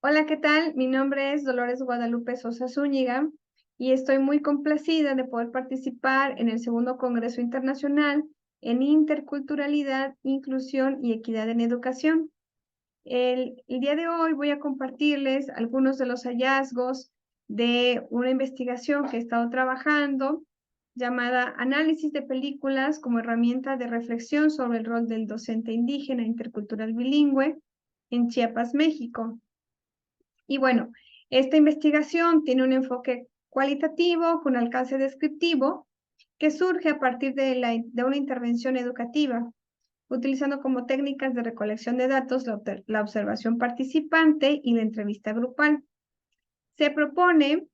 Hola, ¿qué tal? Mi nombre es Dolores Guadalupe Sosa Zúñiga y estoy muy complacida de poder participar en el segundo Congreso Internacional en Interculturalidad, Inclusión y Equidad en Educación. El día de hoy voy a compartirles algunos de los hallazgos de una investigación que he estado trabajando llamada Análisis de películas como herramienta de reflexión sobre el rol del docente indígena intercultural bilingüe en Chiapas, México. Y bueno, esta investigación tiene un enfoque cualitativo con alcance descriptivo que surge a partir de una intervención educativa, utilizando como técnicas de recolección de datos la observación participante y la entrevista grupal. Se propone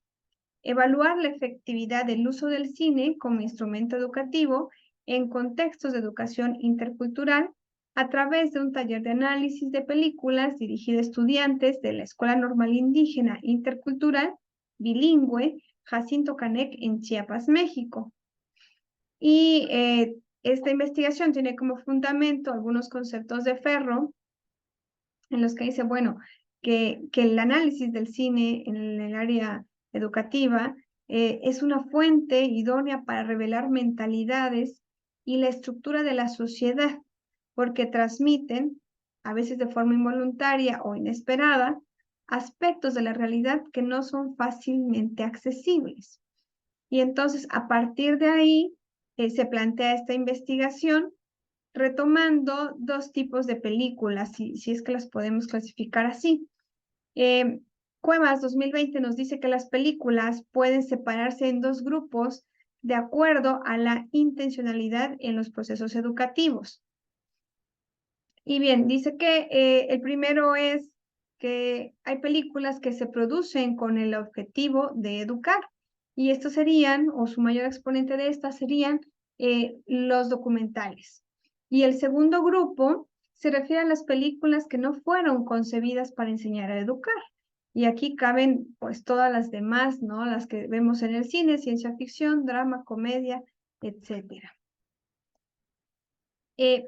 evaluar la efectividad del uso del cine como instrumento educativo en contextos de educación intercultural a través de un taller de análisis de películas dirigido a estudiantes de la Escuela Normal Indígena Intercultural Bilingüe Jacinto Canec en Chiapas, México. Y esta investigación tiene como fundamento algunos conceptos de Ferro, en los que dice, bueno, que el análisis del cine en el área educativa es una fuente idónea para revelar mentalidades y la estructura de la sociedad, porque transmiten, a veces de forma involuntaria o inesperada, aspectos de la realidad que no son fácilmente accesibles. Y entonces, a partir de ahí, se plantea esta investigación retomando dos tipos de películas, si es que las podemos clasificar así. Eh, Cuevas 2020 nos dice que las películas pueden separarse en dos grupos de acuerdo a la intencionalidad en los procesos educativos. Y bien, dice que el primero es que hay películas que se producen con el objetivo de educar, y estos serían, o su mayor exponente de estas serían los documentales. Y el segundo grupo se refiere a las películas que no fueron concebidas para enseñar a educar. Y aquí caben pues todas las demás, ¿no? Las que vemos en el cine, ciencia ficción, drama, comedia, etcétera.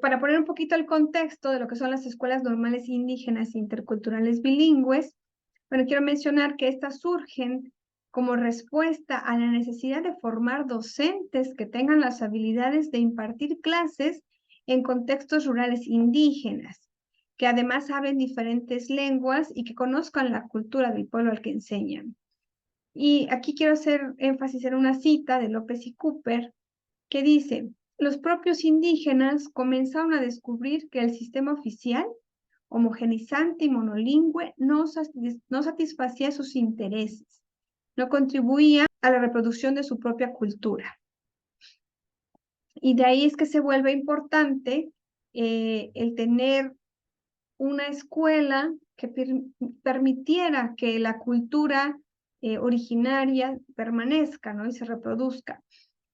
Para poner un poquito el contexto de lo que son las escuelas normales indígenas e interculturales bilingües, bueno, quiero mencionar que estas surgen como respuesta a la necesidad de formar docentes que tengan las habilidades de impartir clases en contextos rurales indígenas, que además hablen diferentes lenguas y que conozcan la cultura del pueblo al que enseñan. Y aquí quiero hacer énfasis en una cita de López y Cooper, que dice, los propios indígenas comenzaron a descubrir que el sistema oficial, homogenizante y monolingüe, no satisfacía sus intereses, no contribuía a la reproducción de su propia cultura. Y de ahí es que se vuelve importante el tener una escuela que permitiera que la cultura originaria permanezca, ¿no? Y se reproduzca.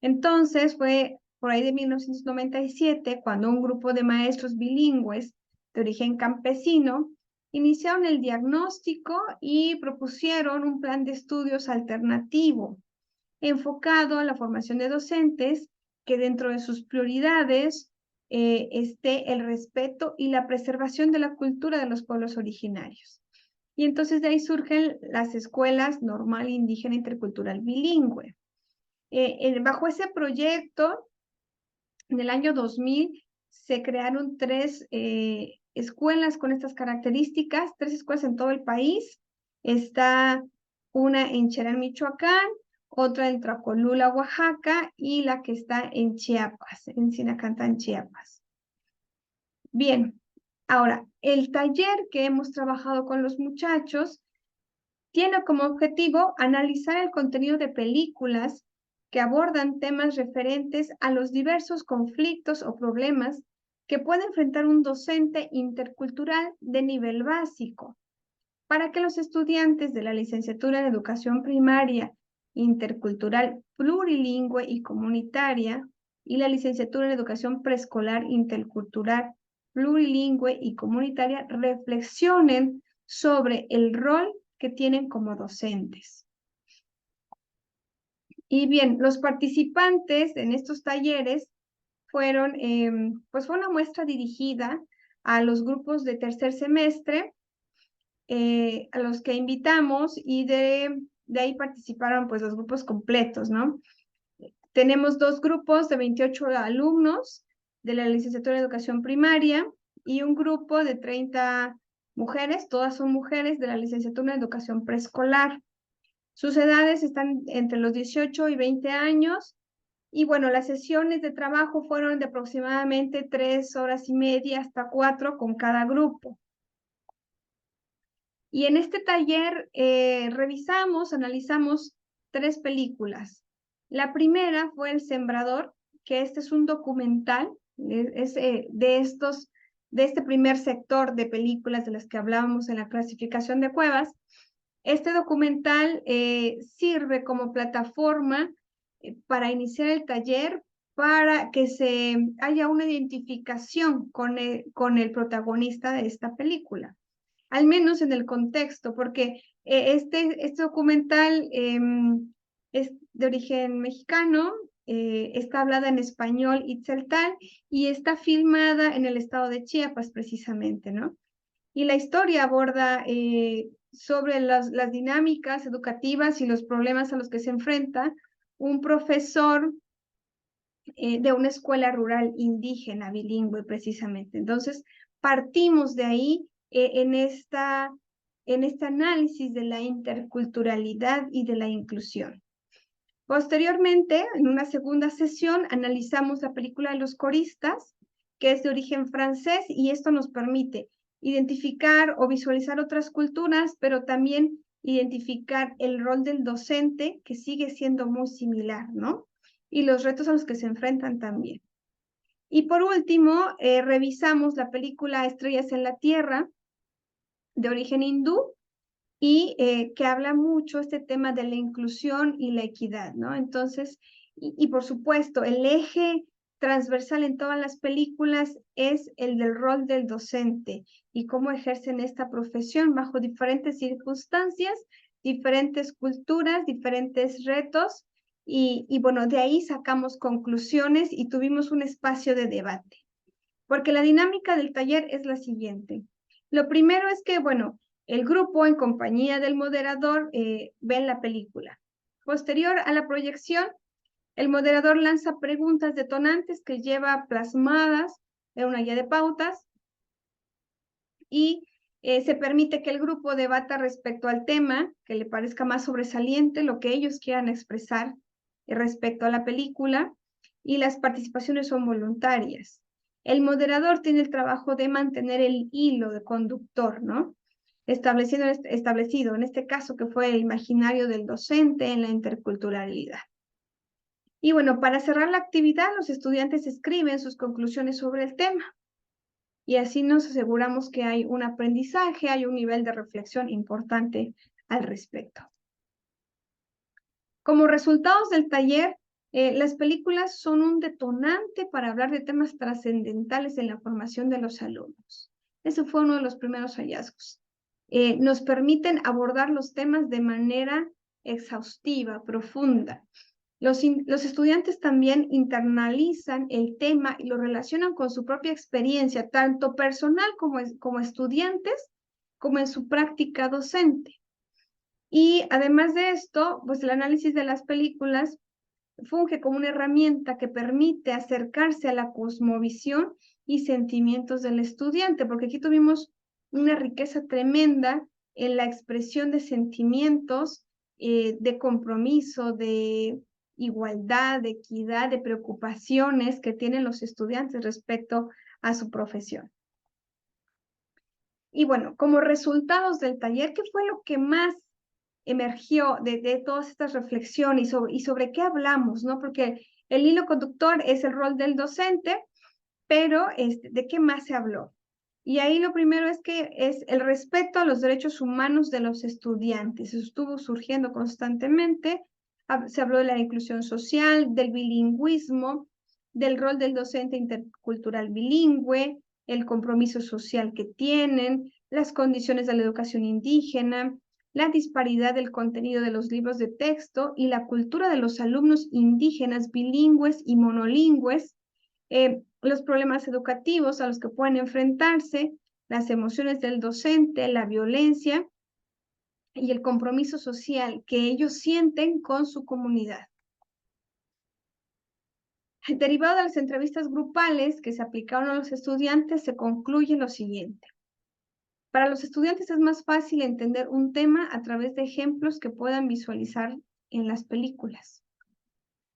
Entonces fue por ahí de 1997 cuando un grupo de maestros bilingües de origen campesino iniciaron el diagnóstico y propusieron un plan de estudios alternativo enfocado a la formación de docentes que dentro de sus prioridades esté el respeto y la preservación de la cultura de los pueblos originarios. Y entonces de ahí surgen las escuelas normal, indígena, intercultural, bilingüe. Bajo ese proyecto, en el año 2000, se crearon tres escuelas con estas características, tres escuelas en todo el país. Está una en Cherán, Michoacán, otra en Tracolula, Oaxaca, y la que está en Chiapas, en Sinacantán, Chiapas. Bien, ahora, el taller que hemos trabajado con los muchachos tiene como objetivo analizar el contenido de películas que abordan temas referentes a los diversos conflictos o problemas que puede enfrentar un docente intercultural de nivel básico, para que los estudiantes de la licenciatura en Educación Primaria, Intercultural, Plurilingüe y Comunitaria y la licenciatura en Educación Preescolar, Intercultural, Plurilingüe y Comunitaria reflexionen sobre el rol que tienen como docentes. Y bien, los participantes en estos talleres fueron, pues fue una muestra dirigida a los grupos de tercer semestre a los que invitamos y de ahí participaron pues los grupos completos, ¿no? Tenemos 2 grupos de 28 alumnos de la licenciatura de educación primaria y un grupo de 30 mujeres, todas son mujeres de la licenciatura de educación preescolar. Sus edades están entre los 18 y 20 años. Y bueno, las sesiones de trabajo fueron de aproximadamente 3 horas y media hasta 4 con cada grupo. Y en este taller revisamos, analizamos 3 películas. La primera fue El Sembrador, que este es un documental, de este primer sector de películas de las que hablábamos en la clasificación de Cuevas. Este documental sirve como plataforma para iniciar el taller, para que haya una identificación con el protagonista de esta película, al menos en el contexto, porque este documental es de origen mexicano, está hablada en español itzeltal y está filmada en el estado de Chiapas precisamente, ¿no? Y la historia aborda sobre las dinámicas educativas y los problemas a los que se enfrenta un profesor de una escuela rural indígena bilingüe precisamente. Entonces, partimos de ahí en este análisis de la interculturalidad y de la inclusión. Posteriormente, en una segunda sesión, analizamos la película de Los Coristas, que es de origen francés, y esto nos permite identificar o visualizar otras culturas, pero también identificar el rol del docente, que sigue siendo muy similar, ¿no? Y los retos a los que se enfrentan también. Y por último, revisamos la película Estrellas en la Tierra, de origen hindú, y que habla mucho este tema de la inclusión y la equidad, ¿no? Entonces, y por supuesto, el eje transversal en todas las películas es el del rol del docente y cómo ejercen esta profesión bajo diferentes circunstancias, diferentes culturas, diferentes retos, y bueno, de ahí sacamos conclusiones y tuvimos un espacio de debate. Porque la dinámica del taller es la siguiente. Lo primero es que, bueno, el grupo en compañía del moderador ven la película. Posterior a la proyección, el moderador lanza preguntas detonantes que lleva plasmadas en una guía de pautas y se permite que el grupo debata respecto al tema que le parezca más sobresaliente, lo que ellos quieran expresar respecto a la película, y las participaciones son voluntarias. El tiene el trabajo de mantener el hilo de conductor, ¿no? Establecido en este caso que fue el imaginario del docente en la interculturalidad. Y bueno, para cerrar la actividad, los estudiantes escriben sus conclusiones sobre el tema. Y así nos aseguramos que hay un aprendizaje, hay un nivel de reflexión importante al respecto. Como resultados del taller, las películas son un detonante para hablar de temas trascendentales en la formación de los alumnos. Ese fue uno de los primeros hallazgos. Nos permiten abordar los temas de manera exhaustiva, profunda. Los estudiantes también internalizan el tema y lo relacionan con su propia experiencia, tanto personal como estudiantes, como en su práctica docente. Y además de esto, pues el análisis de las películas funge como una herramienta que permite acercarse a la cosmovisión y sentimientos del estudiante, porque aquí tuvimos una riqueza tremenda en la expresión de sentimientos, de compromiso, de igualdad, de equidad, de preocupaciones que tienen los estudiantes respecto a su profesión. Y bueno, como resultados del taller, ¿qué fue lo que más emergió de todas estas reflexiones y sobre qué hablamos, ¿no? Porque el hilo conductor es el rol del docente, pero ¿de qué más se habló? Y ahí lo primero es que es el respeto a los derechos humanos de los estudiantes. Eso estuvo surgiendo constantemente. Se habló de la inclusión social, del bilingüismo, del rol del docente intercultural bilingüe, el compromiso social que tienen, las condiciones de la educación indígena, la disparidad del contenido de los libros de texto y la cultura de los alumnos indígenas bilingües y monolingües, los problemas educativos a los que pueden enfrentarse, las emociones del docente, la violencia y el compromiso social que ellos sienten con su comunidad. Derivado de las entrevistas grupales que se aplicaron a los estudiantes, se concluye lo siguiente. Para los estudiantes es más fácil entender un tema a través de ejemplos que puedan visualizar en las películas.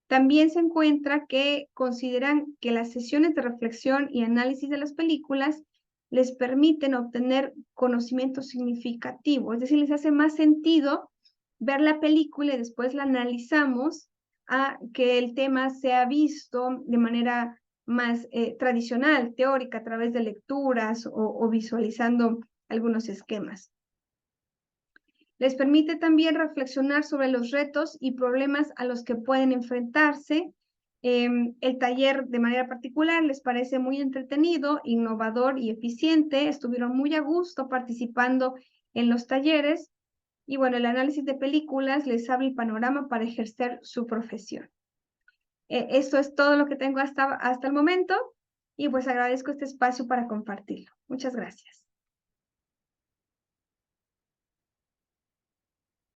También se encuentra que consideran que las sesiones de reflexión y análisis de las películas les permiten obtener conocimiento significativo, es decir, les hace más sentido ver la película y después la analizamos a que el tema sea visto de manera más tradicional, teórica, a través de lecturas o visualizando algunos esquemas. Les permite también reflexionar sobre los retos y problemas a los que pueden enfrentarse. El taller de manera particular les parece muy entretenido, innovador y eficiente. Estuvieron muy a gusto participando en los talleres. Y bueno, el análisis de películas les abre el panorama para ejercer su profesión. Esto es todo lo que tengo hasta el momento y pues agradezco este espacio para compartirlo. Muchas gracias.